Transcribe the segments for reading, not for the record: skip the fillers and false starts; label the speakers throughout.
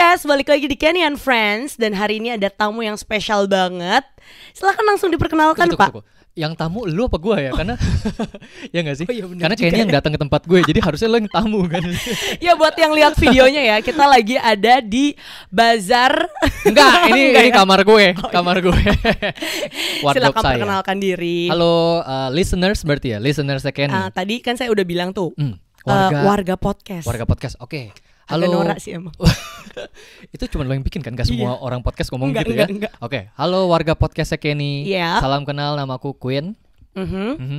Speaker 1: Yes, balik lagi di Kenny and Friends. Dan hari ini ada tamu yang spesial banget. Silahkan langsung diperkenalkan, Pak.
Speaker 2: Yang tamu lu apa gue ya? Karena ya gak sih?
Speaker 1: Oh, iya
Speaker 2: karena Kenny yang datang ke tempat gue, jadi harusnya lo yang tamu kan.
Speaker 1: Ya buat yang lihat videonya ya, kita lagi ada di bazar.
Speaker 2: Enggak, ini
Speaker 1: ya?
Speaker 2: kamar gue, kamar gue.
Speaker 1: Silakan perkenalkan diri.
Speaker 2: Halo listeners berarti ya, listenersnya Kenny.
Speaker 1: Tadi kan saya udah bilang tuh,
Speaker 2: warga
Speaker 1: podcast.
Speaker 2: Warga podcast, oke.
Speaker 1: Halo.
Speaker 2: Halo.
Speaker 1: Norak sih emang.
Speaker 2: Itu cuma lo yang bikin kan? Gak semua orang podcast ngomong
Speaker 1: enggak,
Speaker 2: gitu
Speaker 1: enggak.
Speaker 2: Oke, halo warga podcastnya Kenny.
Speaker 1: Yeah.
Speaker 2: Salam kenal, namaku Queen.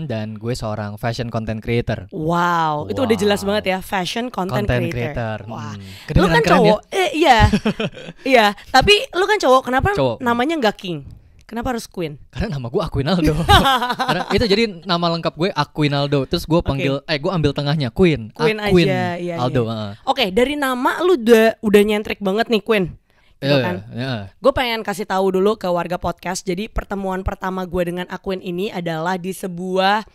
Speaker 2: Dan gue seorang fashion content creator.
Speaker 1: Wow, itu udah jelas banget ya, fashion content creator. Wah, lu kan cowok,
Speaker 2: ya?
Speaker 1: Iya. Tapi lu kan cowok, kenapa
Speaker 2: cowok.
Speaker 1: namanya nggak King? Kenapa harus Queen?
Speaker 2: Karena nama gue Aquinaldo. Karena itu jadi nama lengkap gue Aquinaldo. Terus gue panggil, gue ambil tengahnya Queen.
Speaker 1: Queen aja, iya.
Speaker 2: Aldo.
Speaker 1: Oke, dari nama lu udah nyentrik banget nih Queen. Gitu kan? Gue pengen kasih tahu dulu ke warga podcast. Jadi pertemuan pertama gue dengan Aquin ini adalah di sebuah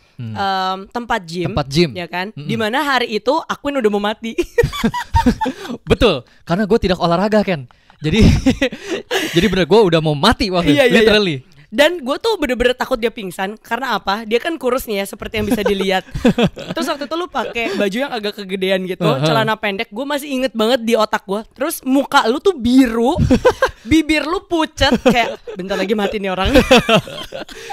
Speaker 1: tempat gym, ya kan? Dimana hari itu Aquin udah mau mati.
Speaker 2: Betul, karena gue tidak olahraga kan. Jadi bener gue udah mau mati waktu itu, literally.
Speaker 1: Dan gue tuh bener-bener takut dia pingsan. Karena apa? Dia kan kurus nih ya, seperti yang bisa dilihat. Terus waktu itu lu pakai baju yang agak kegedean gitu, celana pendek. Gue masih inget banget di otak gue. Terus muka lu tuh biru, bibir lu pucet. Kayak bentar lagi mati nih orang.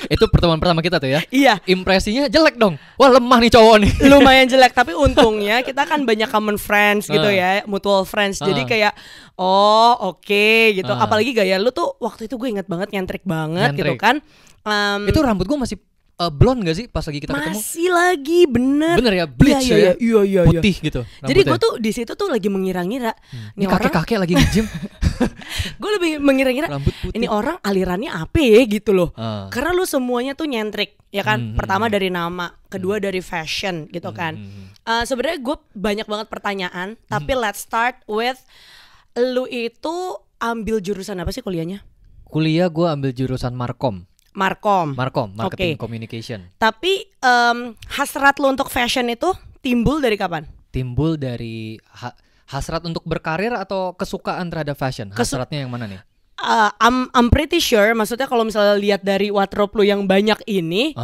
Speaker 2: Itu pertemuan pertama kita tuh ya.
Speaker 1: Iya.
Speaker 2: Impresinya jelek dong. Wah, lemah nih cowok nih.
Speaker 1: Lumayan jelek, tapi untungnya kita kan banyak common friends gitu ya, mutual friends. Jadi kayak oke gitu. Apalagi gaya lu tuh waktu itu gue inget banget, nyentrik banget gitu kan.
Speaker 2: Itu rambut gue masih blonde gak sih pas lagi kita ketemu?
Speaker 1: Masih lagi, bener
Speaker 2: ya, bleach ya.
Speaker 1: Iya.
Speaker 2: Putih gitu rambutnya.
Speaker 1: Jadi gue tuh di situ tuh lagi mengira-ngira
Speaker 2: ini kakek-kakek lagi nge-gym.
Speaker 1: Gue lebih mengira-ngira ini orang alirannya apa ya gitu loh. Karena lu semuanya tuh nyentrik ya kan. Pertama dari nama, kedua dari fashion gitu kan. Sebenarnya gue banyak banget pertanyaan, tapi let's start with lu itu ambil jurusan apa sih kuliahnya?
Speaker 2: Kuliah gue ambil jurusan Markom, marketing communication.
Speaker 1: Tapi hasrat lo untuk fashion itu timbul dari kapan?
Speaker 2: Timbul dari hasrat untuk berkarir atau kesukaan terhadap fashion? Hasratnya yang mana nih?
Speaker 1: I'm pretty sure, maksudnya kalau misalnya lihat dari wardrobe lo yang banyak ini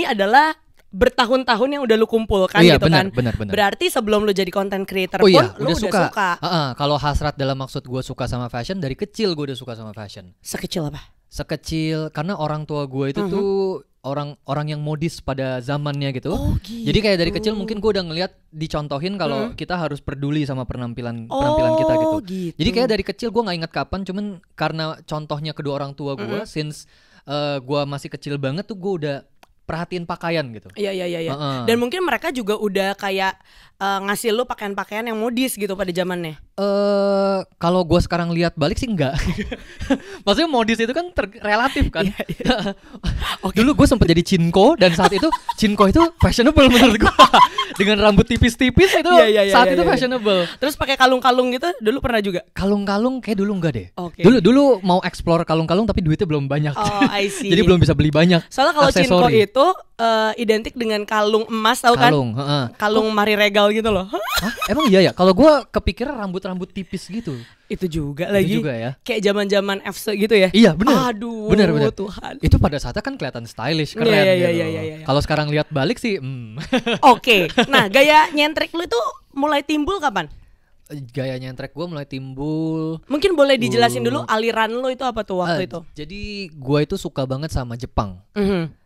Speaker 1: adalah bertahun-tahun yang udah lu kumpulkan gitu kan.
Speaker 2: Benar.
Speaker 1: Berarti sebelum lu jadi content creator pun lu udah suka.
Speaker 2: Kalau hasrat dalam maksud gue suka sama fashion, dari kecil gue udah suka sama fashion.
Speaker 1: Sekecil apa?
Speaker 2: Sekecil karena orang tua gue itu tuh orang yang modis pada zamannya gitu.
Speaker 1: Gitu.
Speaker 2: Jadi kayak dari kecil mungkin gue udah ngeliat dicontohin kalau kita harus peduli sama penampilan kita gitu. Jadi kayak dari kecil gue nggak ingat kapan, cuman karena contohnya kedua orang tua gue, since gue masih kecil banget tuh gue udah perhatiin pakaian gitu.
Speaker 1: Iya. Dan mungkin mereka juga udah kayak ngasih lu pakaian-pakaian yang modis gitu pada zamannya.
Speaker 2: Kalau gue sekarang lihat balik sih enggak. Maksudnya modis itu kan relatif kan. Dulu gue sempet jadi cinko, dan saat itu cinko itu fashionable menurut gue. Dengan rambut tipis-tipis itu saat itu fashionable.
Speaker 1: Terus pakai kalung-kalung gitu dulu pernah juga?
Speaker 2: Kalung-kalung kayak dulu enggak deh. Dulu mau explore kalung-kalung tapi duitnya belum banyak.
Speaker 1: I see.
Speaker 2: Jadi belum bisa beli banyak.
Speaker 1: Soalnya kalau cinko itu identik dengan kalung emas, tahu kan? Kalung Mari Regal gitu loh.
Speaker 2: Hah? Emang iya ya? Kalau gue kepikiran rambut-rambut tipis gitu.
Speaker 1: Itu juga lagi.
Speaker 2: Itu juga ya.
Speaker 1: Kayak zaman-zaman FC gitu ya.
Speaker 2: Iya, benar.
Speaker 1: Aduh,
Speaker 2: benar.
Speaker 1: Tuhan.
Speaker 2: Itu pada saatnya kan kelihatan stylish, keren gitu.
Speaker 1: Iya.
Speaker 2: Kalau sekarang lihat balik sih,
Speaker 1: Oke. Nah, gaya nyentrik lu itu mulai timbul kapan?
Speaker 2: Gaya nyentrik gue mulai timbul.
Speaker 1: Mungkin boleh dijelasin dulu aliran lu itu apa tuh waktu itu?
Speaker 2: Jadi gue itu suka banget sama Jepang.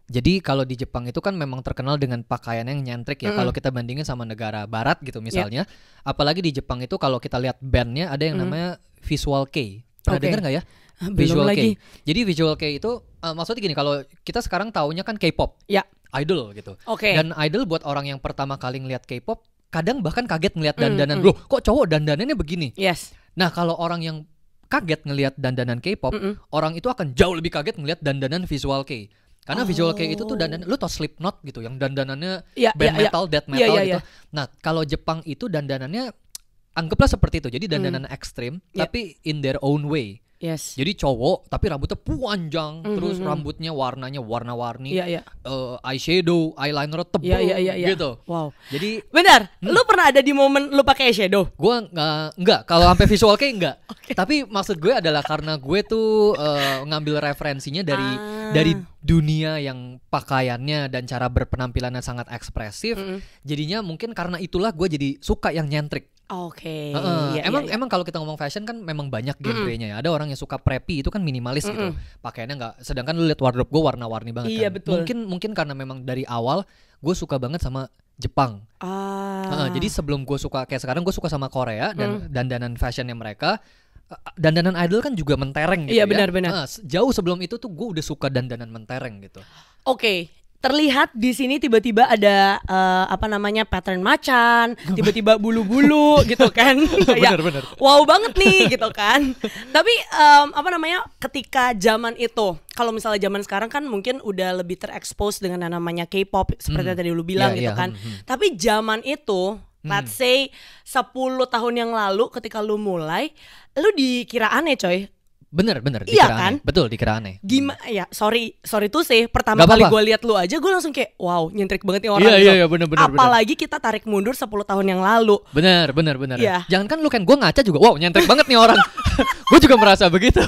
Speaker 2: Jadi kalau di Jepang itu kan memang terkenal dengan pakaian yang nyentrik ya. Kalau kita bandingin sama negara barat gitu misalnya. Apalagi di Jepang itu kalau kita lihat bandnya ada yang namanya Visual Kei. Pernah dengar gak ya? Visual Kei. Jadi Visual Kei itu maksudnya gini, kalau kita sekarang taunya kan K-pop.
Speaker 1: Ya.
Speaker 2: Idol gitu.
Speaker 1: Dan
Speaker 2: idol buat orang yang pertama kali ngeliat K-pop, kadang bahkan kaget ngeliat dandanan. Loh, kok cowok dandanannya begini?
Speaker 1: Yes.
Speaker 2: Nah, kalau orang yang kaget ngeliat dandanan K-pop, orang itu akan jauh lebih kaget ngeliat dandanan Visual Kei. Karena Visual Kei itu tuh dandanan, lu tau Slipknot gitu, yang dandanannya band metal, death metal gitu. Nah, kalau Jepang itu dandanannya anggaplah seperti itu. Jadi dandanan ekstrim, tapi in their own way.
Speaker 1: Yes.
Speaker 2: Jadi cowok tapi rambutnya panjang, terus rambutnya warnanya warna-warni, eyeshadow, eyeliner tebal gitu.
Speaker 1: Wow.
Speaker 2: Jadi
Speaker 1: benar, lu pernah ada di momen lu pakai eyeshadow?
Speaker 2: Gue enggak, kalau sampai visual kayak enggak. Okay. Tapi maksud gue adalah karena gue tuh ngambil referensinya dari dunia yang pakaiannya dan cara berpenampilannya sangat ekspresif. Jadinya mungkin karena itulah gue jadi suka yang nyentrik.
Speaker 1: Oke.
Speaker 2: Emang kalau kita ngomong fashion kan memang banyak genrenya ya. Ada orang yang suka preppy, itu kan minimalis gitu. Pakaiannya nggak. Sedangkan lu lihat wardrobe gue warna-warni banget.
Speaker 1: Iya,
Speaker 2: kan.
Speaker 1: Betul.
Speaker 2: Mungkin karena memang dari awal gue suka banget sama Jepang. Jadi sebelum gue suka kayak sekarang gue suka sama Korea dan dandanan fashionnya mereka. Dandanan idol kan juga mentereng gitu.
Speaker 1: Iya, benar-benar.
Speaker 2: Jauh sebelum itu tuh gue udah suka dandanan mentereng gitu.
Speaker 1: Oke. Terlihat di sini tiba-tiba ada pattern macan, tiba-tiba bulu-bulu gitu kan.
Speaker 2: Bener.
Speaker 1: Wow banget nih gitu kan. Tapi ketika zaman itu, kalau misalnya zaman sekarang kan mungkin udah lebih terekspos dengan yang namanya K-pop seperti yang tadi lu bilang gitu kan. Tapi zaman itu, let's say 10 tahun yang lalu ketika lu mulai, lu dikira aneh coy.
Speaker 2: Bener
Speaker 1: iya
Speaker 2: dikira
Speaker 1: kan?
Speaker 2: Aneh. Betul dikira aneh.
Speaker 1: Gimana ya, sorry tuh sih pertama kali gue lihat lu aja gue langsung kayak wow, nyentrik banget nih orang.
Speaker 2: Iya bener.
Speaker 1: Apalagi kita tarik mundur 10 tahun yang lalu.
Speaker 2: Bener.
Speaker 1: Iya.
Speaker 2: Jangan kan lu kan gue ngaca juga wow nyentrik banget nih orang. Gue juga merasa begitu.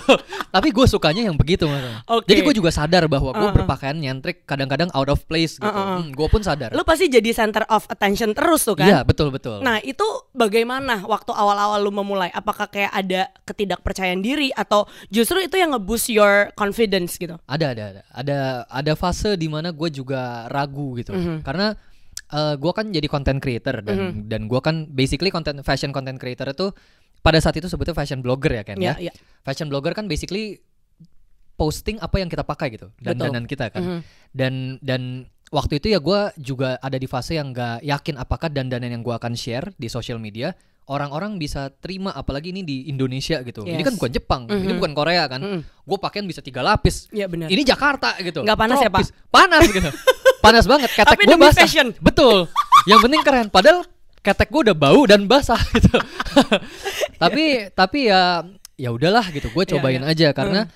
Speaker 2: Tapi gue sukanya yang begitu. Okay. Jadi gue juga sadar bahwa gue berpakaian nyentrik kadang-kadang out of place gitu. Gue pun sadar.
Speaker 1: Lu pasti jadi center of attention terus tuh kan?
Speaker 2: Iya betul.
Speaker 1: Nah itu bagaimana waktu awal-awal lu memulai? Apakah kayak ada ketidakpercayaan diri atau justru itu yang nge-boost your confidence gitu?
Speaker 2: Ada fase di mana gue juga ragu gitu. Karena gue kan jadi content creator dan gue kan basically fashion content creator itu pada saat itu sebetulnya fashion blogger ya kan ya. Fashion blogger kan basically posting apa yang kita pakai gitu dandanan kita kan. Dan waktu itu ya gue juga ada di fase yang gak yakin apakah dandanan yang gue akan share di social media orang-orang bisa terima, apalagi ini di Indonesia gitu. Ini kan bukan Jepang, ini bukan Korea kan. Gue pakaian bisa 3 lapis.
Speaker 1: Iya benar.
Speaker 2: Ini Jakarta gitu.
Speaker 1: Gak panas
Speaker 2: Tropis.
Speaker 1: ya Pak?
Speaker 2: Panas gitu. Panas banget. Ketek gue basah. Fashion. Betul. Yang penting keren. Padahal ketek gue udah bau dan basah gitu. tapi ya udahlah gitu. Gue cobain aja karena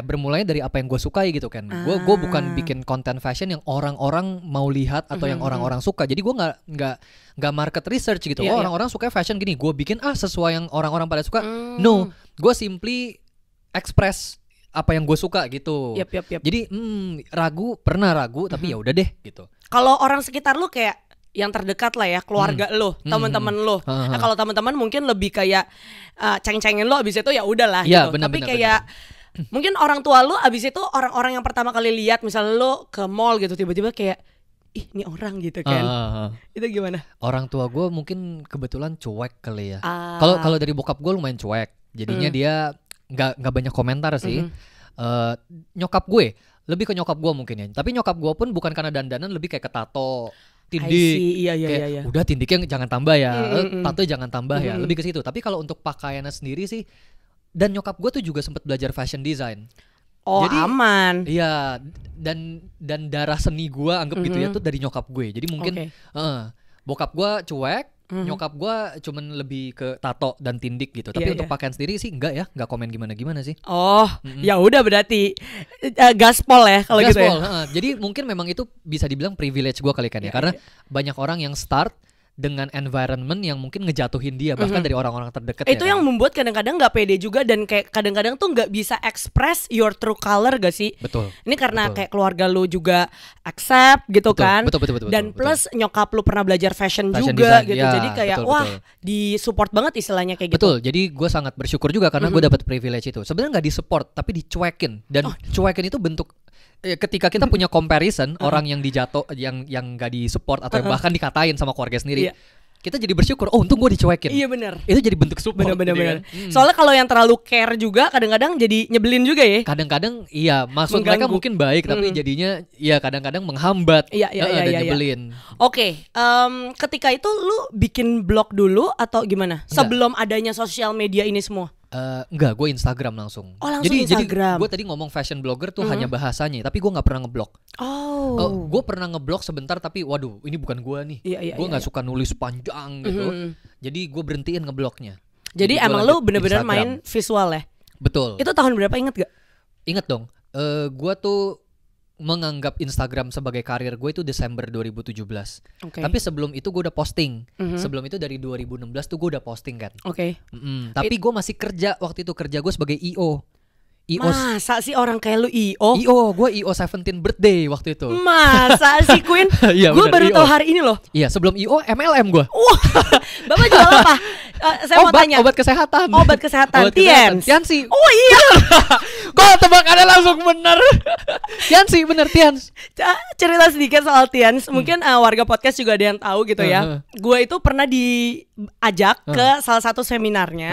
Speaker 2: bermulai dari apa yang gue sukai gitu kan. Gue bukan bikin konten fashion yang orang-orang mau lihat atau yang orang-orang suka. Jadi gue nggak market research gitu. Orang-orang suka fashion gini, gue bikin sesuai yang orang-orang pada suka. No, gue simply express apa yang gue suka gitu.
Speaker 1: Yep.
Speaker 2: Jadi pernah ragu tapi ya udah deh gitu.
Speaker 1: Kalau orang sekitar lu kayak yang terdekat lah ya, keluarga lo, teman-teman lo. Nah, kalau teman-teman mungkin lebih kayak ceng-cengin lo, abis itu ya udahlah gitu. Tapi kayak mungkin orang tua lo abis itu orang-orang yang pertama kali lihat, misalnya lo ke mall gitu tiba-tiba kayak ih ini orang gitu kan. Itu gimana?
Speaker 2: Orang tua gue mungkin kebetulan cuek kali ya. Kalau dari bokap gue lumayan cuek. Jadinya dia nggak banyak komentar sih. Nyokap gue lebih ke nyokap gue mungkin ya. Tapi nyokap gue pun bukan karena dandanan, lebih kayak ke tato. Tindik,
Speaker 1: iya.
Speaker 2: Udah tindiknya jangan tambah ya, tato jangan tambah ya, lebih ke situ. Tapi kalau untuk pakaiannya sendiri sih, dan nyokap gue tuh juga sempat belajar fashion design.
Speaker 1: Oh jadi, aman.
Speaker 2: Iya, dan darah seni gue anggap gitu ya tuh dari nyokap gue. Jadi mungkin bokap gue cuek, nyokap gue cuman lebih ke tato dan tindik gitu. Tapi untuk pakaian sendiri sih enggak komen gimana sih.
Speaker 1: Oh, ya udah berarti gaspol ya kalau gitu ya.
Speaker 2: Jadi mungkin memang itu bisa dibilang privilege gue kali kan ya. Karena banyak orang yang start dengan environment yang mungkin ngejatuhin dia bahkan dari orang-orang terdekat.
Speaker 1: Itu yang membuat kadang-kadang nggak pede juga dan kayak kadang-kadang tuh nggak bisa express your true color gak sih?
Speaker 2: Betul.
Speaker 1: Ini karena kayak keluarga lu juga accept gitu kan.
Speaker 2: Betul.
Speaker 1: Dan plus nyokap lu pernah belajar fashion juga design, gitu. Jadi kayak di support banget istilahnya kayak gitu.
Speaker 2: Betul. Jadi gue sangat bersyukur juga karena gue dapat privilege itu. Sebenarnya nggak disupport tapi dicuekin dan cuekin itu bentuk ketika kita punya comparison orang yang yang nggak disupport atau bahkan dikatain sama keluarga sendiri, kita jadi bersyukur. Oh untung gue dicuekin.
Speaker 1: Iya benar.
Speaker 2: Itu jadi bentuk support.
Speaker 1: Benar. Soalnya kalau yang terlalu care juga kadang-kadang jadi nyebelin juga ya.
Speaker 2: Kadang-kadang iya maksud mereka mungkin baik tapi jadinya ya kadang-kadang menghambat.
Speaker 1: Iya.
Speaker 2: Nyebelin.
Speaker 1: Oke, ketika itu lu bikin blog dulu atau gimana? Sebelum adanya sosial media ini semua?
Speaker 2: Enggak, gue Instagram langsung.
Speaker 1: Oh langsung Instagram.
Speaker 2: Jadi gue tadi ngomong fashion blogger tuh hanya bahasanya, tapi gue nggak pernah ngeblog. Gue pernah ngeblog sebentar, tapi waduh, ini bukan gue nih. Gue nggak suka nulis panjang gitu. Jadi gue berhentiin ngeblognya.
Speaker 1: Jadi emang lu bener-bener main visual ya?
Speaker 2: Betul.
Speaker 1: Itu tahun berapa, inget gak?
Speaker 2: Ingat dong. Gue tuh menganggap Instagram sebagai karir gue itu Desember 2017. Tapi sebelum itu gue udah posting. Sebelum itu dari 2016 tuh gue udah posting kan. Tapi gue masih kerja waktu itu, kerja gue sebagai IO.
Speaker 1: Masa sih orang kayak lu IO?
Speaker 2: Gue IO 17 birthday waktu itu.
Speaker 1: Masa sih Queen?
Speaker 2: Iya,
Speaker 1: gue baru tahu hari ini loh.
Speaker 2: Iya, sebelum IO MLM gue.
Speaker 1: Bapak jual apa? Saya mau tanya.
Speaker 2: Obat kesehatan.
Speaker 1: Obat kesehatan.
Speaker 2: Tiansi.
Speaker 1: Oh iya.
Speaker 2: Kok tebakannya langsung bener. Tiansi, bener Tians.
Speaker 1: Cerita sedikit soal Tians. Mungkin warga podcast juga ada yang tahu gitu ya. Gue itu pernah diajak ke salah satu seminarnya.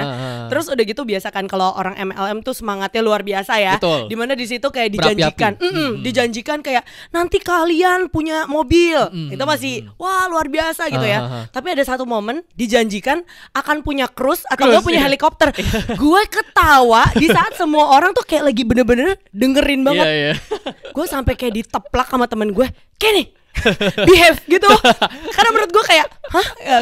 Speaker 1: Terus udah gitu biasa kan kalau orang MLM tuh semangatnya luar biasa ya.
Speaker 2: Betul.
Speaker 1: Dimana di situ kayak dijanjikan, dijanjikan kayak nanti kalian punya mobil. Itu masih wah luar biasa gitu ya. Tapi ada satu momen dijanjikan akan punya cruise atau nggak punya helikopter. Gue ketawa di saat semua orang tuh kayak lagi bener-bener dengerin banget. Gue sampai kayak diteplak sama temen gue, kayak nih behave gitu. Karena menurut gue kayak,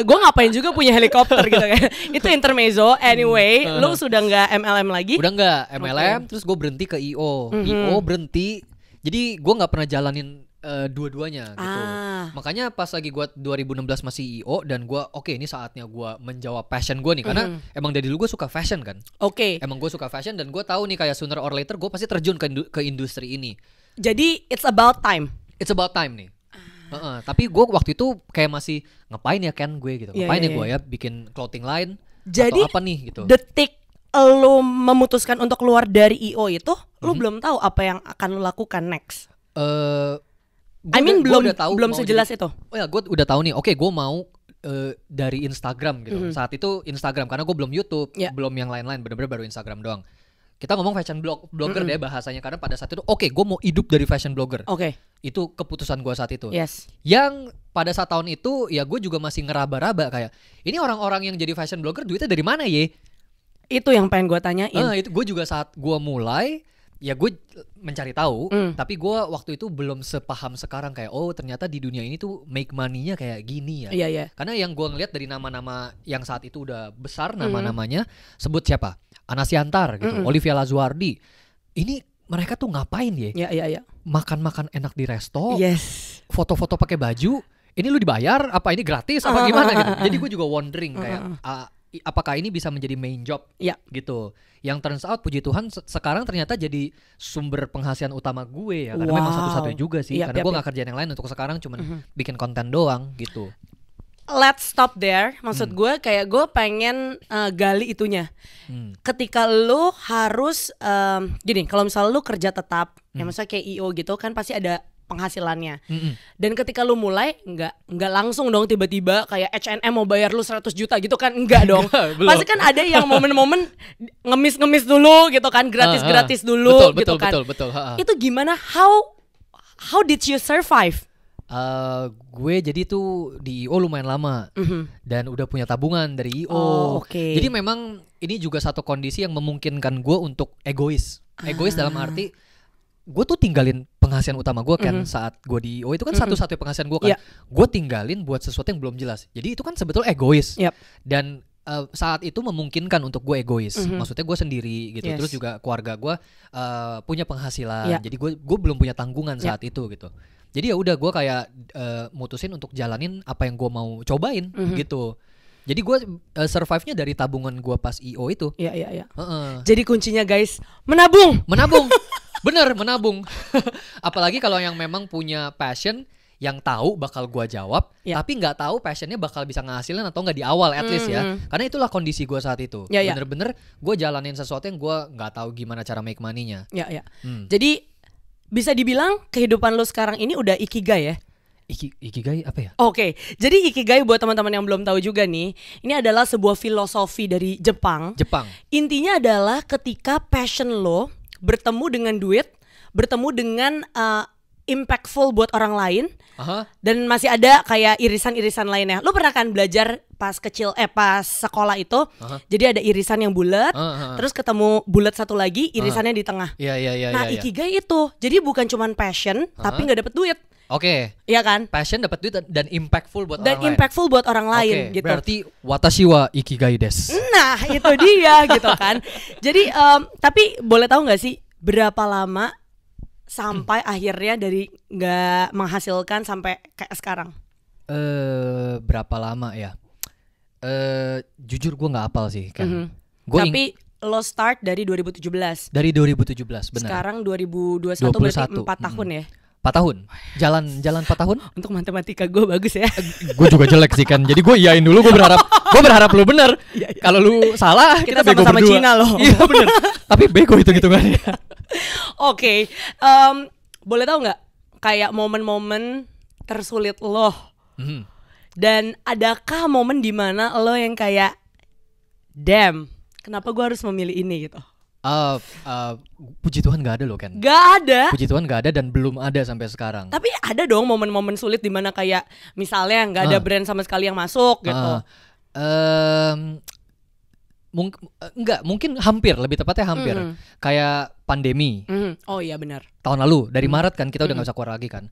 Speaker 1: gue ngapain juga punya helikopter gitu kan. Itu intermezzo. Anyway, lu sudah nggak MLM lagi?
Speaker 2: Udah nggak MLM, terus gue berhenti ke IO. IO berhenti. Jadi gue nggak pernah jalanin dua-duanya gitu. Makanya pas lagi gue 2016 masih IO dan gue ini saatnya gue menjawab passion gue nih, karena emang dari dulu gue suka fashion kan. Emang gue suka fashion dan gue tahu nih kayak sooner or later gue pasti terjun ke industri ini.
Speaker 1: Jadi it's about time.
Speaker 2: It's about time nih. Tapi gue waktu itu kayak masih ngapain ya kan gue gitu. Ngapain ya gue ya bikin clothing line. Jadi, atau apa nih gitu.
Speaker 1: Detik lo memutuskan untuk keluar dari IO itu, lo belum tahu apa yang akan lo lakukan next. Belum sejelas itu.
Speaker 2: Oh ya, gue udah tahu nih. Gue mau dari Instagram gitu. Saat itu Instagram karena gue belum YouTube, belum yang lain-lain, bener-bener baru Instagram doang. Kita ngomong fashion blogger deh bahasanya, karena pada saat itu gue mau hidup dari fashion blogger. Itu keputusan gue saat itu. Yang pada saat tahun itu ya gue juga masih ngeraba-raba kayak ini orang-orang yang jadi fashion blogger duitnya dari mana ya?
Speaker 1: Itu yang pengen gue tanyain.
Speaker 2: Itu gue juga saat gue mulai ya gue mencari tahu, tapi gue waktu itu belum sepaham sekarang kayak ternyata di dunia ini tuh make money-nya kayak gini ya. Karena yang gue ngeliat dari nama-nama yang saat itu udah besar nama-namanya, sebut siapa? Anas Yantar gitu, Olivia Lazuardi. Ini mereka tuh ngapain ya? Makan-makan enak di resto, foto-foto pakai baju. Ini lu dibayar? Apa ini gratis? Apa gimana gitu? Jadi gue juga wondering kayak apakah ini bisa menjadi main job gitu. Yang turns out puji Tuhan sekarang ternyata jadi sumber penghasilan utama gue ya. Karena memang satu-satunya juga sih. Karena gue gak kerjain yang lain untuk sekarang, cuman bikin konten doang gitu.
Speaker 1: Let's stop there. Maksud gue kayak gue pengen gali itunya. Ketika lu harus gini, kalau misalnya lu kerja tetap, ya misalnya kayak IO gitu kan pasti ada penghasilannya. Dan ketika lu mulai nggak langsung dong tiba-tiba kayak H&M mau bayar lu 100 juta gitu kan, enggak dong. Pasti kan ada yang momen-momen ngemis dulu gitu kan, gratis-gratis dulu gitu kan.
Speaker 2: Betul.
Speaker 1: Itu gimana? How did you survive?
Speaker 2: Gue jadi tuh di IO lumayan lama dan udah punya tabungan dari IO. Jadi memang ini juga satu kondisi yang memungkinkan gue untuk egois. Egois dalam arti gue tuh tinggalin penghasilan utama gue kan saat gue di IO itu kan satu-satunya penghasilan gue kan. Gue tinggalin buat sesuatu yang belum jelas. Jadi itu kan sebetulnya egois. Dan saat itu memungkinkan untuk gue egois. Maksudnya gue sendiri gitu. Terus juga keluarga gue punya penghasilan. Jadi gue belum punya tanggungan saat itu gitu. Jadi ya udah gue kayak mutusin untuk jalanin apa yang gue mau cobain gitu. Jadi gue survive-nya dari tabungan gue pas IO itu.
Speaker 1: Jadi kuncinya guys, menabung.
Speaker 2: Bener, menabung. Apalagi kalau yang memang punya passion yang tahu bakal gue jawab, tapi nggak tahu passionnya bakal bisa ngasilin atau nggak di awal at least ya. Karena itulah kondisi gue saat itu. Bener-bener gue jalanin sesuatu yang gue nggak tahu gimana cara make money-nya.
Speaker 1: Jadi bisa dibilang kehidupan lo sekarang ini udah ikigai ya?
Speaker 2: Ikigai apa ya?
Speaker 1: Jadi ikigai buat teman-teman yang belum tahu juga nih, ini adalah sebuah filosofi dari Jepang. Intinya adalah ketika passion lo bertemu dengan duit, bertemu dengan impactful buat orang lain, dan masih ada kayak irisan-irisan lainnya. Lo pernah kan belajar pas sekolah itu, jadi ada irisan yang bulat, terus ketemu bulat satu lagi, irisannya di tengah. Nah ikigai itu, jadi bukan cuman passion, tapi nggak dapet duit.
Speaker 2: Oke.
Speaker 1: Iya kan?
Speaker 2: Passion dapat duit dan impactful buat orang lain.
Speaker 1: Dan impactful buat orang lain gitu.
Speaker 2: Berarti watashi wa ikigai desu.
Speaker 1: Nah, itu dia gitu kan. Jadi tapi boleh tahu nggak sih berapa lama sampai akhirnya dari nggak menghasilkan sampai kayak sekarang?
Speaker 2: Berapa lama ya? Jujur gue nggak hafal sih kan.
Speaker 1: Tapi lo start dari 2017.
Speaker 2: Dari 2017 benar.
Speaker 1: Sekarang 2021 berarti 4 tahun ya.
Speaker 2: 4 tahun. Jalan 4 tahun.
Speaker 1: Untuk matematika gue bagus ya.
Speaker 2: Gue juga jelek sih kan. Jadi gue iyain dulu, gue berharap lu benar. Kalau lu salah kita bego
Speaker 1: sama-sama
Speaker 2: berdua.
Speaker 1: Cina loh.
Speaker 2: Iya benar. Tapi bego hitung-hitungannya.
Speaker 1: Oke. Boleh tahu nggak kayak momen-momen tersulit lo? Dan adakah momen dimana lo yang kayak damn, kenapa gue harus memilih ini gitu?
Speaker 2: Puji Tuhan gak ada loh kan.
Speaker 1: Gak ada.
Speaker 2: Puji Tuhan gak ada dan belum ada sampai sekarang.
Speaker 1: Tapi ada dong momen-momen sulit dimana kayak misalnya gak ada brand sama sekali yang masuk gitu.
Speaker 2: Mungkin hampir, lebih tepatnya hampir. Kayak pandemi.
Speaker 1: Oh iya benar.
Speaker 2: Tahun lalu dari Maret kan kita udah gak bisa keluar lagi kan.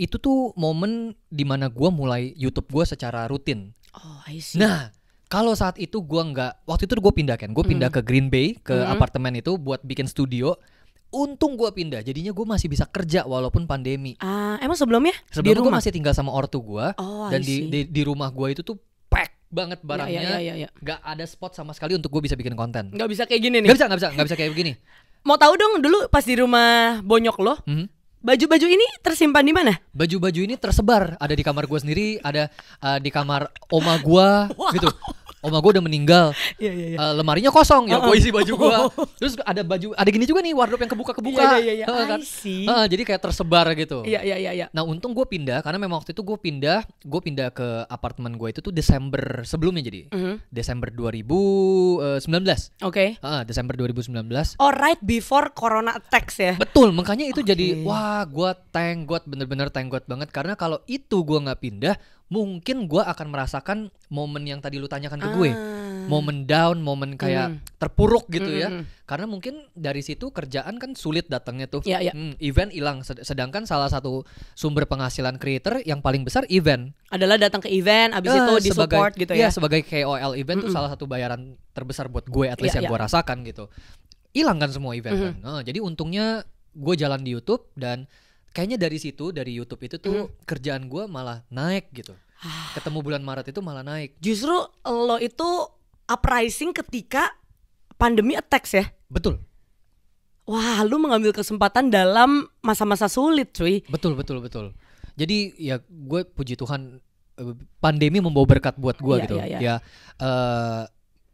Speaker 2: Itu tuh momen dimana gue mulai YouTube gue secara rutin.
Speaker 1: Oh I see.
Speaker 2: Nah kalau saat itu gue nggak, waktu itu gue pindah kan, gue pindah ke Green Bay, ke apartemen itu buat bikin studio. Untung gue pindah, jadinya gue masih bisa kerja walaupun pandemi.
Speaker 1: Emang sebelumnya?
Speaker 2: Sebelumnya gue masih tinggal sama ortu gue, dan di rumah gue itu tuh pack banget barangnya, nggak ada spot sama sekali untuk gue bisa bikin konten.
Speaker 1: Nggak bisa kayak gini nih?
Speaker 2: Nggak bisa kayak begini.
Speaker 1: Mau tahu dong dulu pas di rumah bonyok lo? Baju-baju ini tersimpan di mana?
Speaker 2: Baju-baju ini tersebar, ada di kamar gue sendiri, ada di kamar oma gue, gitu. Oma gue udah meninggal, lemarinya kosong, ya gue isi baju gue. Terus ada baju, ada gini juga nih wardrobe yang kebuka.
Speaker 1: Kan?
Speaker 2: Jadi kayak tersebar gitu.
Speaker 1: Iya.
Speaker 2: Nah untung gue pindah, karena memang waktu itu gue pindah ke apartemen gue itu tuh Desember sebelumnya jadi, Desember 2019.
Speaker 1: Oke.
Speaker 2: Desember 2019.
Speaker 1: Oh right before Corona attacks ya.
Speaker 2: Betul, makanya itu jadi wah gue thank God, bener-bener thank God banget, karena kalau itu gue nggak pindah, mungkin gue akan merasakan momen yang tadi lu tanyakan ke gue, momen down, momen kayak terpuruk gitu ya. Karena mungkin dari situ kerjaan kan sulit datangnya tuh. Event hilang, sedangkan salah satu sumber penghasilan creator yang paling besar event
Speaker 1: adalah datang ke event, abis itu disupport gitu ya.
Speaker 2: Sebagai KOL event tuh salah satu bayaran terbesar buat gue, at least yang gue rasakan gitu. Hilang kan semua event kan. Jadi untungnya gue jalan di YouTube, dan kayaknya dari situ, dari YouTube itu tuh kerjaan gue malah naik gitu. Ketemu bulan Maret itu malah naik.
Speaker 1: Justru lo itu uprising ketika pandemi attacks ya?
Speaker 2: Betul.
Speaker 1: Wah, lu mengambil kesempatan dalam masa-masa sulit cuy.
Speaker 2: Betul. Jadi ya gue puji Tuhan, pandemi membawa berkat buat gue gitu.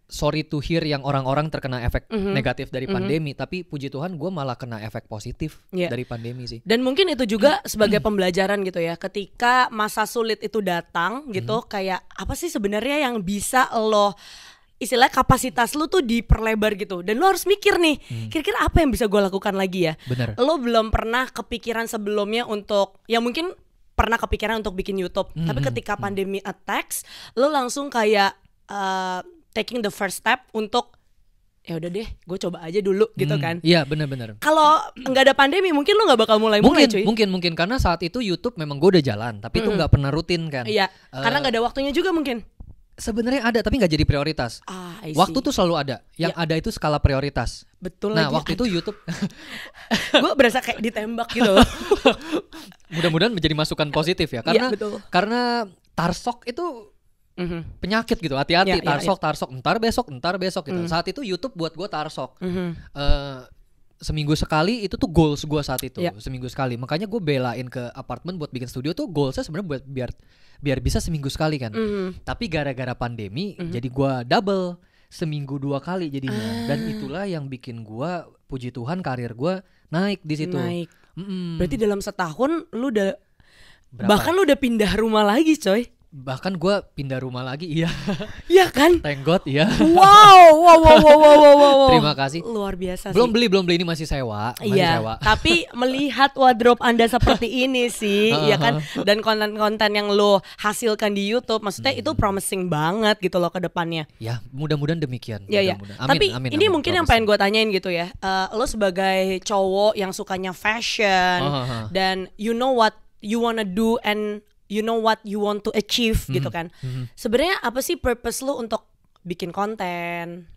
Speaker 2: Sorry to hear yang orang-orang terkena efek negatif dari pandemi, tapi puji Tuhan gue malah kena efek positif dari pandemi sih.
Speaker 1: Dan mungkin itu juga sebagai pembelajaran gitu ya, ketika masa sulit itu datang gitu, kayak apa sih sebenarnya yang bisa lo, istilahnya kapasitas lo tuh diperlebar gitu, dan lo harus mikir nih, kira-kira apa yang bisa gue lakukan lagi ya.
Speaker 2: Bener.
Speaker 1: Lo belum pernah kepikiran sebelumnya untuk, ya mungkin pernah kepikiran untuk bikin YouTube, tapi ketika pandemi attacks, lo langsung kayak taking the first step untuk ya udah deh, gue coba aja dulu gitu kan.
Speaker 2: Iya benar.
Speaker 1: Kalau nggak ada pandemi mungkin lo nggak bakal mulai cuy.
Speaker 2: Mungkin karena saat itu YouTube memang gue udah jalan, tapi itu nggak pernah rutin kan.
Speaker 1: Iya. Karena nggak ada waktunya juga mungkin.
Speaker 2: Sebenarnya ada tapi nggak jadi prioritas. Waktu tuh selalu ada. Yang ada itu skala prioritas.
Speaker 1: Betul.
Speaker 2: Nah waktu itu YouTube,
Speaker 1: gue berasa kayak ditembak gitu.
Speaker 2: Mudah-mudahan menjadi masukan positif ya. Karena tarsok itu penyakit gitu, hati-hati. Tarsok ntar besok gitu. Saat itu YouTube buat gue tarsok. Seminggu sekali itu tuh goals gue saat itu. Seminggu sekali. Makanya gue belain ke apartemen buat bikin studio tuh goalsnya sebenarnya buat biar bisa seminggu sekali kan. Tapi gara-gara pandemi jadi gue double, seminggu 2 kali jadinya. Dan itulah yang bikin gue, puji Tuhan, karir gue naik di situ.
Speaker 1: Berarti dalam setahun lu udah bahkan lu udah pindah rumah lagi coy.
Speaker 2: Bahkan gue pindah rumah lagi, iya.
Speaker 1: Iya kan?
Speaker 2: Thank God, iya.
Speaker 1: Wow.
Speaker 2: kasih.
Speaker 1: Luar biasa
Speaker 2: belum
Speaker 1: sih.
Speaker 2: Belum beli ini masih sewa.
Speaker 1: Iya. Tapi melihat wardrobe Anda seperti ini sih, ya kan. Dan konten-konten yang lo hasilkan di YouTube, maksudnya itu promising banget gitu loh ke depannya.
Speaker 2: Ya, mudah-mudahan demikian.
Speaker 1: Ya, ya. Tapi ini mungkin yang pengen gue tanyain gitu ya. Lo sebagai cowok yang sukanya fashion dan you know what you wanna do and you know what you want to achieve gitu kan. Sebenarnya apa sih purpose lo untuk bikin konten?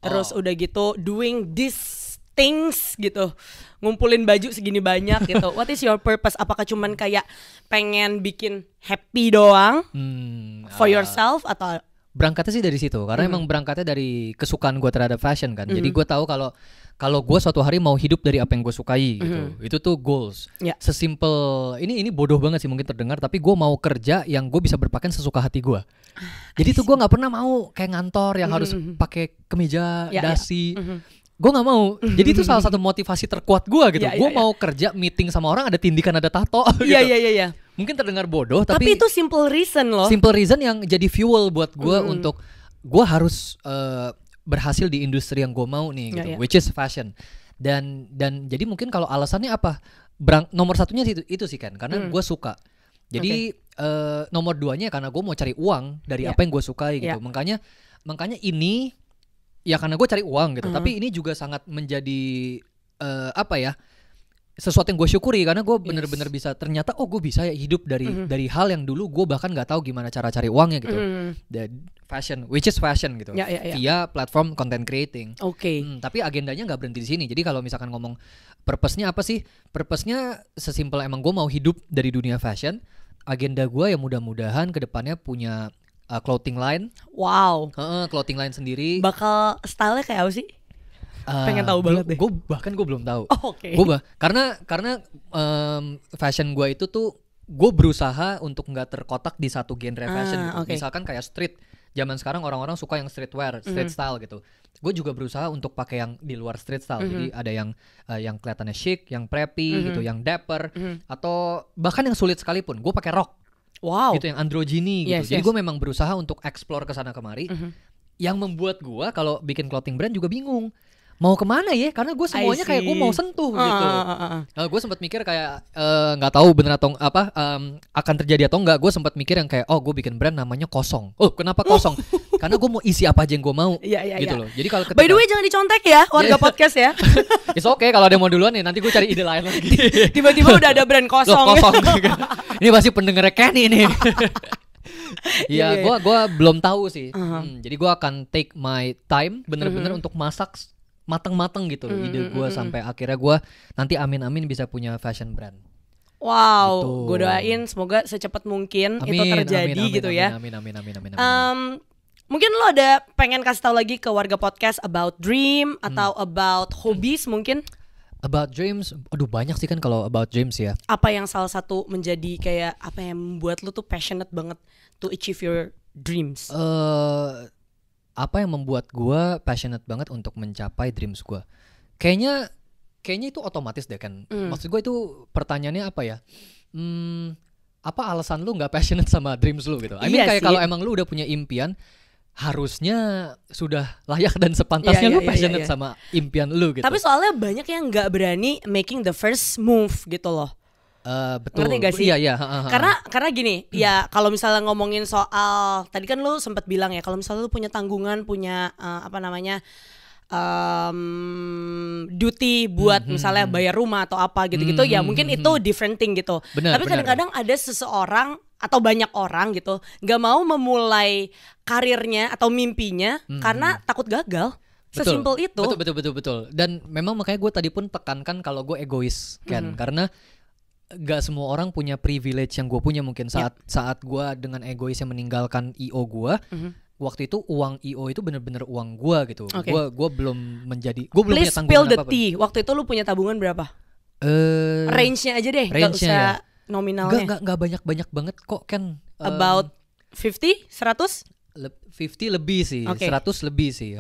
Speaker 1: Terus udah gitu doing these things gitu. Ngumpulin baju segini banyak gitu. What is your purpose? Apakah cuman kayak pengen bikin happy doang for yourself atau
Speaker 2: berangkatnya sih dari situ karena emang berangkatnya dari kesukaan gue terhadap fashion kan. Jadi gue tahu kalau gue suatu hari mau hidup dari apa yang gue sukai gitu. Itu tuh goals. Sesimpel ini bodoh banget sih mungkin terdengar, tapi gue mau kerja yang gue bisa berpakaian sesuka hati gue. Jadi tuh gue nggak pernah mau kayak ngantor yang harus pakai kemeja dasi. Gue nggak mau. Jadi itu salah satu motivasi terkuat gue gitu. Gue mau kerja meeting sama orang ada tindikan, ada tato gitu.
Speaker 1: Iya.
Speaker 2: Mungkin terdengar bodoh
Speaker 1: tapi itu simple reason loh.
Speaker 2: Simple reason yang jadi fuel buat gue untuk gue harus berhasil di industri yang gue mau nih gitu, which is fashion. Dan jadi mungkin kalau alasannya apa? Nomor satunya itu sih kan, karena gue suka. Jadi nomor duanya karena gue mau cari uang dari apa yang gue sukai gitu. Makanya ini ya karena gue cari uang gitu. Tapi ini juga sangat menjadi sesuatu yang gue syukuri karena gue bener-bener bisa ternyata gue bisa ya hidup dari hal yang dulu gue bahkan nggak tahu gimana cara cari uangnya gitu. Dan fashion, which is fashion gitu, via platform content creating. Tapi agendanya nggak berhenti di sini. Jadi kalau misalkan ngomong purpose-nya apa sih? Purpose-nya sesimpel emang gue mau hidup dari dunia fashion. Agenda gue ya mudah-mudahan kedepannya punya clothing line.
Speaker 1: Wow.
Speaker 2: Clothing line sendiri.
Speaker 1: Bakal style-nya kayak apa sih? Pengen tahu banget deh.
Speaker 2: Gue belum tahu.
Speaker 1: Oke.
Speaker 2: Karena fashion gue itu tuh gue berusaha untuk nggak terkotak di satu genre fashion gitu. Misalkan kayak street. Zaman sekarang orang-orang suka yang streetwear, street style gitu. Gue juga berusaha untuk pakai yang di luar street style. Jadi ada yang kelihatannya chic, yang preppy gitu, yang dapper, atau bahkan yang sulit sekalipun. Gue pakai rock.
Speaker 1: Wow.
Speaker 2: Gitu yang androgyny gitu. Jadi gue memang berusaha untuk explore kesana kemari. Yang membuat gue kalau bikin clothing brand juga bingung. Mau kemana ya? Karena gue semuanya kayak gue mau sentuh gitu. Gue sempat mikir kayak nggak tahu bener atau apa akan terjadi atau enggak. Gue sempat mikir yang kayak gue bikin brand namanya kosong. Kenapa kosong? Karena gue mau isi apa aja yang gue mau. Gitu loh. Jadi kalau
Speaker 1: by the way jangan dicontek ya warga podcast ya.
Speaker 2: It's okay kalau ada yang mau duluan nih. Nanti gue cari ide lain lagi.
Speaker 1: Tiba-tiba udah ada brand kosong.
Speaker 2: Kosong. Ini pasti pendengarnya Kenny nih. Iya, gue belum tahu sih. Jadi gue akan take my time bener-bener untuk masak mateng-mateng gitu ide gue sampai akhirnya gue nanti amin-amin bisa punya fashion brand.
Speaker 1: Wow, gitu. Gue doain semoga secepat mungkin itu terjadi gitu ya.
Speaker 2: Amin.
Speaker 1: Mungkin lo ada pengen kasih tahu lagi ke warga podcast about dream atau about hobbies mungkin?
Speaker 2: About dreams, aduh banyak sih kan kalau about dreams ya.
Speaker 1: Apa yang salah satu menjadi kayak apa yang membuat lo tuh passionate banget to achieve your dreams?
Speaker 2: Apa yang membuat gue passionate banget untuk mencapai dreams gue? Kayaknya itu otomatis deh kan. Maksud gue itu pertanyaannya apa ya? Apa alasan lu nggak passionate sama dreams lu gitu? I mean kayak kalau emang lu udah punya impian, harusnya sudah layak dan sepantasnya lu passionate sama impian lu gitu.
Speaker 1: Tapi soalnya banyak yang nggak berani making the first move gitu loh.
Speaker 2: Betul.
Speaker 1: Ngerti gak sih?
Speaker 2: Iya.
Speaker 1: Karena gini, ya kalau misalnya ngomongin soal tadi kan lu sempat bilang ya kalau misalnya lu punya tanggungan, punya duty buat misalnya bayar rumah atau apa gitu-gitu ya mungkin itu different thing gitu. Tapi kadang-kadang ada seseorang atau banyak orang gitu nggak mau memulai karirnya atau mimpinya karena takut gagal. Sesimpel itu.
Speaker 2: Betul. Dan memang makanya gue tadi pun tekankan kalau gue egois kan, karena gak semua orang punya privilege yang gue punya mungkin saat gue dengan egoisnya meninggalkan IO gue. Waktu itu uang IO itu bener-bener uang gue gitu. Gue belum punya tanggungan
Speaker 1: apapun. Tea. Waktu itu lu punya tabungan berapa? Range-nya aja deh, gak usah nominalnya.
Speaker 2: Gak banyak banget kok kan.
Speaker 1: About 50? 100?
Speaker 2: 50 lebih sih, 100 lebih sih.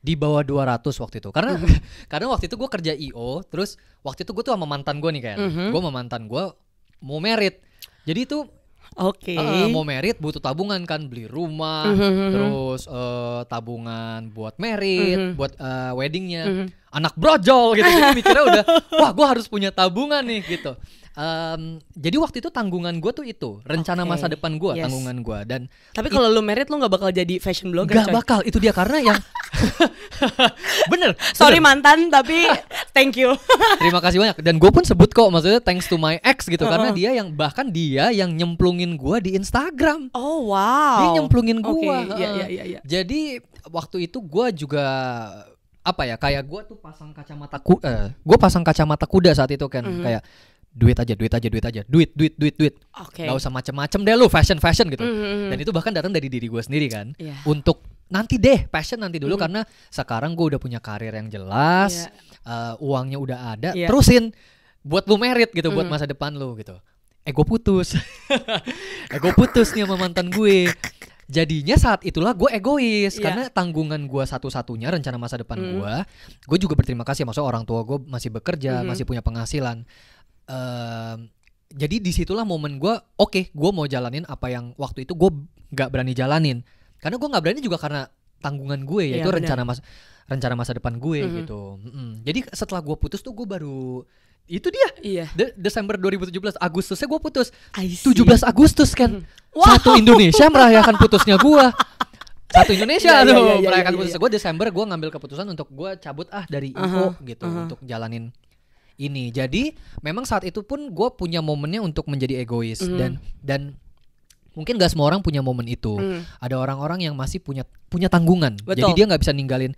Speaker 2: Di bawah 200 waktu itu. Karena waktu itu gue kerja IO, terus waktu itu gue tuh sama mantan gue nih kan. Gue sama mantan gue mau merit. Jadi itu
Speaker 1: Oke.
Speaker 2: Mau merit butuh tabungan kan, beli rumah, terus tabungan buat merit, buat weddingnya. Anak brojol gitu, jadi mikirnya udah, wah gue harus punya tabungan nih gitu. Jadi waktu itu tanggungan gue tuh itu rencana masa depan gue, tanggungan gue. Dan
Speaker 1: tapi kalau lu merit lu nggak bakal jadi fashion blogger.
Speaker 2: Gak bakal, itu dia karena yang bener.
Speaker 1: Sorry mantan, tapi thank you.
Speaker 2: Terima kasih banyak. Dan gue pun sebut kok, maksudnya thanks to my ex gitu, karena dia yang nyemplungin gue di Instagram.
Speaker 1: Oh wow.
Speaker 2: Dia nyemplungin gue.
Speaker 1: Iya.
Speaker 2: Jadi waktu itu gue juga apa ya, kayak gue tuh pasang kacamata gue pasang kacamata kuda saat itu kan, kayak duit aja, duit. Gak usah macem-macem deh lu, fashion gitu. Dan itu bahkan datang dari diri gue sendiri kan, untuk nanti deh, passion nanti dulu, karena sekarang gue udah punya karir yang jelas, uangnya udah ada, terusin buat lu merit gitu, buat masa depan lu gitu. Gue putus nih sama mantan gue. Jadinya saat itulah gue egois, karena tanggungan gue satu-satunya, rencana masa depan gue juga berterima kasih, maksudnya orang tua gue masih bekerja, masih punya penghasilan. Jadi disitulah momen gue, gue mau jalanin apa yang waktu itu gue gak berani jalanin. Karena gue gak berani juga karena tanggungan gue, yaitu rencana masa depan gue gitu. Jadi setelah gue putus tuh gue baru, itu dia Desember 2017, Agustusnya gue putus. 17 Agustus kan. Satu Indonesia merayakan putusnya gue. Satu Indonesia merayakan putusnya gue. Desember gue ngambil keputusan untuk gue cabut dari IO gitu, untuk jalanin ini. Jadi memang saat itu pun gue punya momennya untuk menjadi egois, dan mungkin gak semua orang punya momen itu. Ada orang-orang yang masih punya tanggungan.
Speaker 1: Betul.
Speaker 2: Jadi dia gak bisa ninggalin,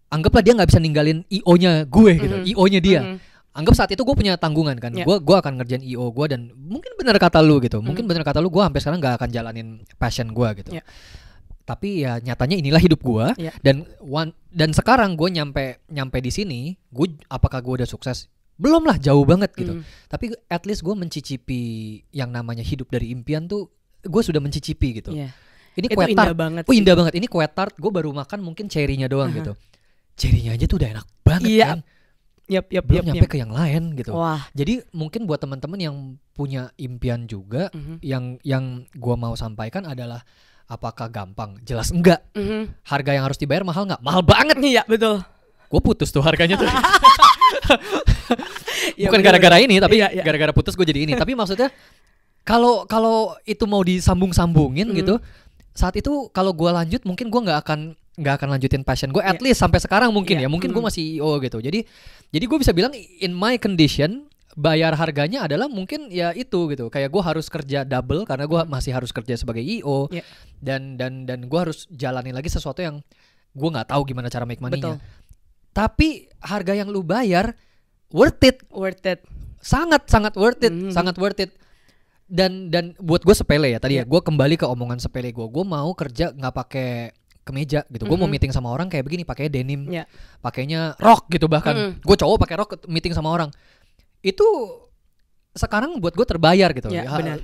Speaker 2: anggaplah dia gak bisa ninggalin IO-nya gue gitu, IO-nya dia. Anggap saat itu gue punya tanggungan kan, gue akan ngerjain IO gue, dan mungkin benar kata lu gitu, mungkin benar kata lu, gue sampai sekarang gak akan jalanin passion gue gitu. Tapi ya nyatanya inilah hidup gue, dan sekarang gue nyampe di sini, apakah gue udah sukses? Belum lah, jauh banget gitu. Tapi at least gue mencicipi yang namanya hidup dari impian tuh, gue sudah mencicipi gitu. Ini kue tart, indah banget. Ini kue tart, gue baru makan mungkin cherry-nya doang gitu. Cherry-nya aja tuh udah enak banget kan. Belum nyampe ke yang lain gitu.
Speaker 1: Wah.
Speaker 2: Jadi mungkin buat teman-teman yang punya impian juga, yang gue mau sampaikan adalah, apakah gampang? Jelas enggak. Harga yang harus dibayar mahal nggak? Mahal banget.
Speaker 1: Iya betul.
Speaker 2: Gue putus tuh harganya tuh. Bukan gara-gara ini, tapi gara-gara putus gue jadi ini. Tapi maksudnya kalau itu mau disambung-sambungin gitu, saat itu kalau gue lanjut mungkin gue nggak akan lanjutin passion gue, at least sampai sekarang mungkin mungkin gue masih IO gitu. Jadi gue bisa bilang in my condition, bayar harganya adalah mungkin ya itu gitu, kayak gue harus kerja double karena gue masih harus kerja sebagai IO, dan gue harus jalanin lagi sesuatu yang gue nggak tahu gimana cara make money-nya. Tapi harga yang lu bayar worth it, sangat worth it, sangat worth it. Dan buat gue sepele ya tadi ya, gue kembali ke omongan sepele gue mau kerja nggak pakai kemeja gitu, gue mau meeting sama orang kayak begini, pakai denim, pakainya rok gitu, bahkan gue cowok pakai rok meeting sama orang, itu sekarang buat gue terbayar gitu.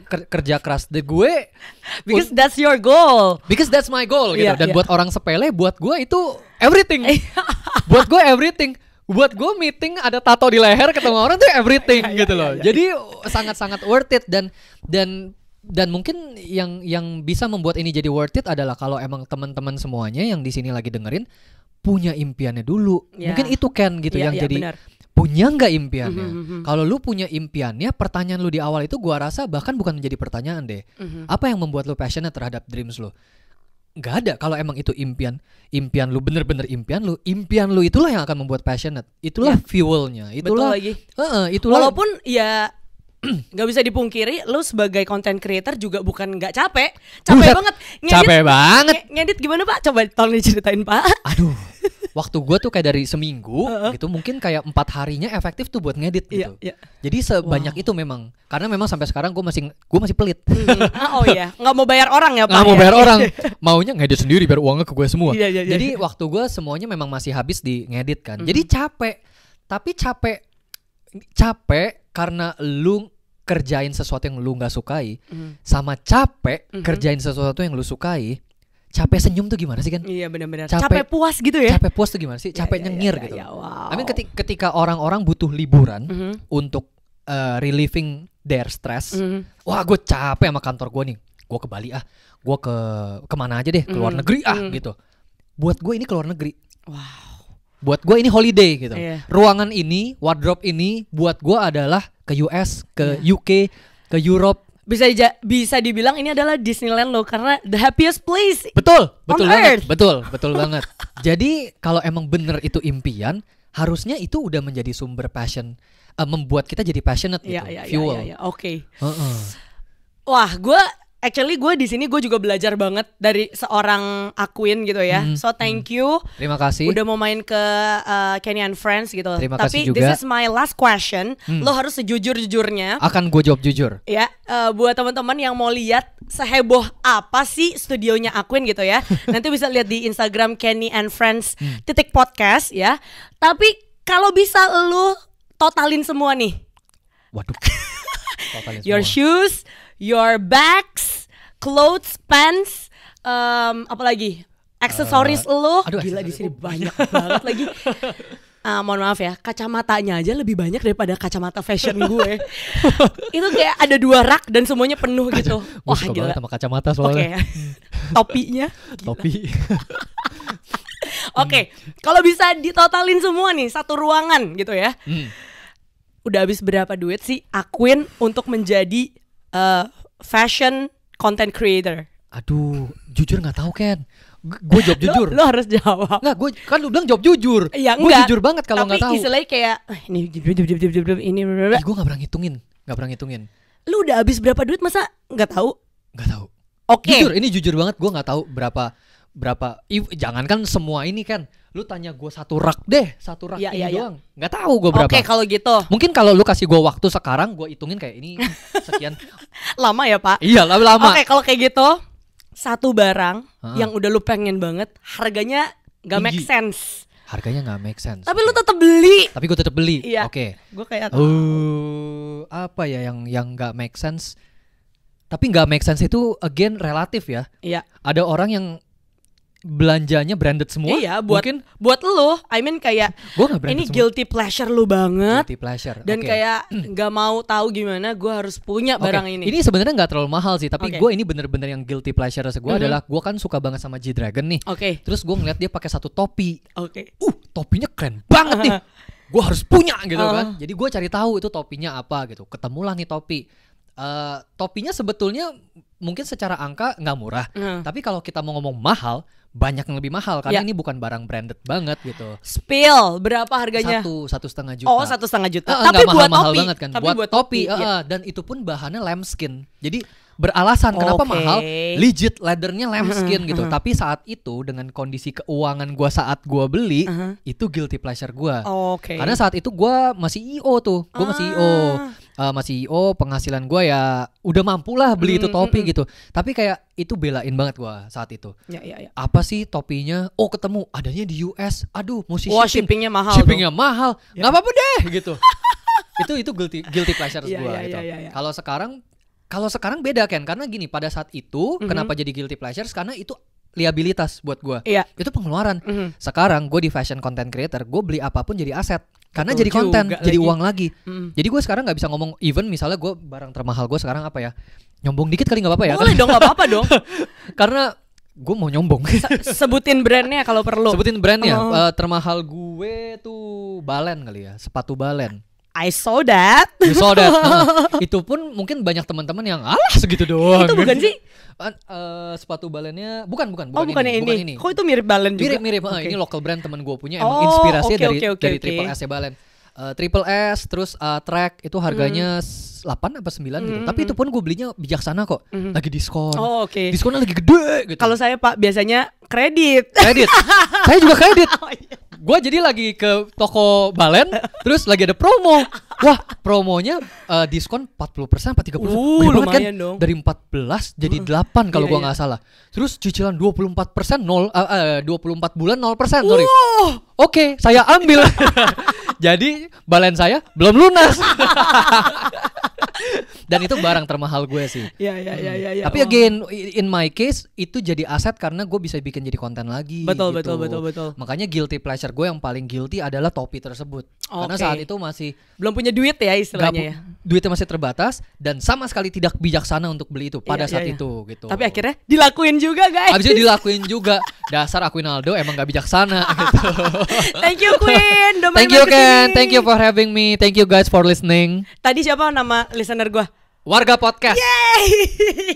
Speaker 2: Kerja keras de gue,
Speaker 1: because that's your goal,
Speaker 2: because that's my goal gitu. Dan buat orang sepele, buat gue itu everything. Buat gue everything. Buat gue meeting ada tato di leher ketemu orang tuh everything gitu loh. Jadi sangat worth it, dan mungkin yang bisa membuat ini jadi worth it adalah kalau emang teman-teman semuanya yang di sini lagi dengerin punya impiannya dulu. Mungkin itu kan gitu yang jadi bener. Punya nggak impiannya? Kalau lu punya impiannya, pertanyaan lu di awal itu gua rasa bahkan bukan menjadi pertanyaan deh. Apa yang membuat lu passionate terhadap dreams lu? Nggak ada. Kalau emang itu impian lu bener-bener impian lu itulah yang akan membuat passionate. Itulah fuelnya. Itulah. Betul lagi. Itulah.
Speaker 1: Walaupun ya nggak bisa dipungkiri, lu sebagai content creator juga bukan nggak capek banget.
Speaker 2: Capek banget.
Speaker 1: Ngedit gimana Pak? Coba tolong diceritain Pak.
Speaker 2: Aduh, waktu gue tuh kayak dari seminggu gitu, mungkin kayak 4 harinya efektif tuh buat ngedit gitu. Jadi sebanyak itu memang, karena memang sampai sekarang gue masih pelit.
Speaker 1: Oh iya, nggak mau bayar orang ya Pak?
Speaker 2: Nggak mau bayar orang, maunya ngedit sendiri biar uangnya ke gue semua.
Speaker 1: Jadi
Speaker 2: waktu gue semuanya memang masih habis di ngedit kan. Jadi capek, tapi capek karena lu kerjain sesuatu yang lu gak sukai, sama capek kerjain sesuatu yang lu sukai. Capek senyum tuh gimana sih kan?
Speaker 1: Iya benar-benar. Capek puas gitu ya?
Speaker 2: Capek puas tuh gimana sih? Capek nyengir gitu.
Speaker 1: Wow.
Speaker 2: I mean ketika orang-orang butuh liburan untuk relieving their stress. Wah, gue capek sama kantor gue nih. Gue ke Bali gue kemana aja deh, ke luar negeri gitu. Buat gue ini ke luar negeri.
Speaker 1: Wow.
Speaker 2: Buat gue ini holiday gitu. Ruangan ini, wardrobe ini buat gue adalah ke US, ke UK, ke Europe.
Speaker 1: Bisa dibilang ini adalah Disneyland lo, karena the happiest place.
Speaker 2: Betul banget.
Speaker 1: Earth.
Speaker 2: Betul banget. Jadi kalau emang bener itu impian, harusnya itu udah menjadi sumber passion, membuat kita jadi passionate gitu. Fuel.
Speaker 1: Oke. Wah, gue di sini gue juga belajar banget dari seorang Aquin gitu ya. So thank you.
Speaker 2: Terima kasih.
Speaker 1: Udah mau main ke Kenny and Friends gitu.
Speaker 2: Terima kasih juga.
Speaker 1: Tapi this is my last question. Lo harus sejujur-jujurnya.
Speaker 2: Akan gue jawab jujur.
Speaker 1: Ya, buat teman-teman yang mau lihat seheboh apa sih studionya Aquin gitu ya. Nanti bisa lihat di Instagram Kenny and Friends _podcast ya. Tapi kalau bisa lo totalin semua nih.
Speaker 2: Waduh. Totalin
Speaker 1: your
Speaker 2: semua.
Speaker 1: Shoes, your bags, clothes, pants, apalagi aksesoris lo. Gila, di sini banyak banget lagi. Mohon maaf ya, kacamatanya aja lebih banyak daripada kacamata fashion gue. Itu kayak ada 2 rak dan semuanya penuh gitu.
Speaker 2: Wah, gila sama kacamata soalnya.
Speaker 1: Topinya.
Speaker 2: Topi.
Speaker 1: Oke, kalau bisa ditotalin semua nih satu ruangan gitu ya. Udah habis berapa duit sih Aquin untuk menjadi fashion content creator?
Speaker 2: Aduh, jujur nggak tahu Ken. Gue jawab jujur.
Speaker 1: Lo harus jawab.
Speaker 2: Nggak, gue kan lu bilang jawab jujur.
Speaker 1: Iya,
Speaker 2: gue jujur banget kalau nggak tahu.
Speaker 1: Tapi istilahnya kayak ini.
Speaker 2: Gue nggak pernah ngitungin.
Speaker 1: Lu udah habis berapa duit masa nggak tahu?
Speaker 2: Nggak tahu.
Speaker 1: Oke.
Speaker 2: Jujur, ini jujur banget. Gue nggak tahu berapa. Jangankan semua ini kan. Lu tanya gue satu rak ini doang. Nggak tahu gue berapa.
Speaker 1: Oke, kalau gitu.
Speaker 2: Mungkin kalau lu kasih gue waktu sekarang, gue hitungin kayak ini sekian.
Speaker 1: Lama ya Pak?
Speaker 2: Iya, lama.
Speaker 1: Oke, kalau kayak gitu, satu barang yang udah lu pengen banget, harganya nggak make sense.
Speaker 2: Harganya nggak make sense.
Speaker 1: Tapi lu tetap beli.
Speaker 2: Tapi gue tetap beli.
Speaker 1: Iya.
Speaker 2: Oke.
Speaker 1: Gue kayak
Speaker 2: apa ya yang nggak make sense? Tapi nggak make sense itu again relatif ya.
Speaker 1: Iya.
Speaker 2: Ada orang yang belanjanya branded semua.
Speaker 1: Iya, buat lu. I mean kayak ini semua. Guilty pleasure lu banget.
Speaker 2: Guilty pleasure.
Speaker 1: Dan kayak nggak mau tahu gimana gue harus punya barang ini.
Speaker 2: Ini sebenarnya nggak terlalu mahal sih, tapi gue ini bener-bener yang guilty pleasure gue adalah gue kan suka banget sama G-Dragon nih. Terus gue ngeliat dia pakai satu topi. Topinya keren banget nih. Gue harus punya gitu kan. Jadi gue cari tahu itu topinya apa gitu. Ketemulah nih topi. Topinya sebetulnya mungkin secara angka nggak murah, tapi kalau kita mau ngomong mahal, banyak yang lebih mahal karena ini bukan barang branded banget gitu.
Speaker 1: Spill berapa harganya?
Speaker 2: 1,5 juta.
Speaker 1: Oh, 1,5 juta. Tapi buat
Speaker 2: mahal
Speaker 1: topi
Speaker 2: banget kan.
Speaker 1: Tapi
Speaker 2: buat topi, dan itu pun bahannya lambskin. Jadi beralasan kenapa mahal, legit leathernya lambskin gitu. Tapi saat itu dengan kondisi keuangan gue saat gue beli, itu guilty pleasure gue. Karena saat itu gue masih IO tuh, masih IO, penghasilan gue ya udah mampu lah beli itu topi gitu. Tapi kayak itu belain banget gue saat itu. Apa sih topinya? Oh, ketemu adanya di US. Aduh, mesti
Speaker 1: shippingnya mahal.
Speaker 2: Shippingnya mahal. Nggak apa-apa deh gitu. itu guilty pleasure gue gitu. Kalau sekarang beda kan, karena gini, pada saat itu kenapa jadi guilty pleasures, karena itu liabilitas buat gue. Itu pengeluaran. Sekarang gue di fashion content creator, gue beli apapun jadi aset. Karena jadi konten, jadi uang lagi. Jadi gue sekarang gak bisa ngomong, even misalnya gue barang termahal gue sekarang apa ya, nyombong dikit kali gak apa-apa ya?
Speaker 1: Boleh dong, gak apa-apa dong.
Speaker 2: Karena gue mau nyombong.
Speaker 1: Sebutin brandnya kalau perlu.
Speaker 2: Sebutin brandnya. Termahal gue tuh Balen kali ya, sepatu Balen.
Speaker 1: I saw that.
Speaker 2: You saw that. Itu pun mungkin banyak teman-teman yang alah segitu doang.
Speaker 1: Itu bukan sih?
Speaker 2: Sepatu Balennya bukan ini.
Speaker 1: Kok itu mirip Balen juga?
Speaker 2: Mirip. Ini local brand teman gue punya. Emang inspirasinya dari Triple S Balen. Triple S terus track itu harganya 8 apa 9 gitu. Tapi itu pun gue belinya bijaksana kok. Lagi diskon. Diskonnya lagi gede gitu.
Speaker 1: Kalau saya Pak biasanya kredit.
Speaker 2: Saya juga kredit. Gue jadi lagi ke toko Balen, terus lagi ada promo. Wah, promonya diskon 40% apa 30%.
Speaker 1: Lumayan kan? Dong.
Speaker 2: Dari 14 jadi 8 kalau gue nggak salah. Terus cicilan 24% 24 bulan 0%. Sorry. Oke, saya ambil. Jadi Balen saya belum lunas. Dan itu barang termahal gue sih.
Speaker 1: Iya.
Speaker 2: Tapi again, in my case itu jadi aset karena gue bisa bikin jadi konten lagi.
Speaker 1: Betul.
Speaker 2: Makanya guilty pleasure gue yang paling guilty adalah topi tersebut. Karena saat itu masih
Speaker 1: belum punya duit ya istilahnya ya.
Speaker 2: Duitnya masih terbatas dan sama sekali tidak bijaksana untuk beli itu pada saat itu gitu.
Speaker 1: Tapi akhirnya dilakuin juga guys.
Speaker 2: Abisnya dilakuin juga. Dasar Aquinaldo emang gak bijaksana gitu.
Speaker 1: Thank you Queen.
Speaker 2: Thank you Ken. Thank you for having me. Thank you guys for listening.
Speaker 1: Tadi siapa nama listener gue?
Speaker 2: Warga Podcast.
Speaker 1: Yeay.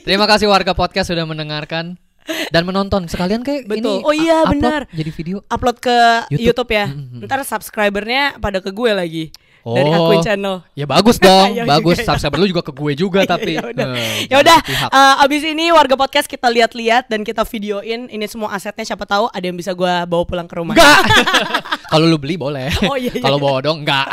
Speaker 2: Terima kasih Warga Podcast sudah mendengarkan dan menonton. Sekalian kayak
Speaker 1: betul.
Speaker 2: ini
Speaker 1: Oh iya benar.
Speaker 2: Jadi video.
Speaker 1: Upload ke YouTube ya. Ntar subscribernya pada ke gue lagi. Dari Aquin Channel.
Speaker 2: Ya bagus dong. Bagus. Subscriber lu juga ke gue juga tapi.
Speaker 1: Ya udah. Abis ini Warga Podcast kita lihat-lihat dan kita videoin ini semua asetnya, siapa tahu ada yang bisa gue bawa pulang ke rumah.
Speaker 2: Enggak. Kalau lu beli boleh.
Speaker 1: Oh iya.
Speaker 2: Kalau bawa dong enggak.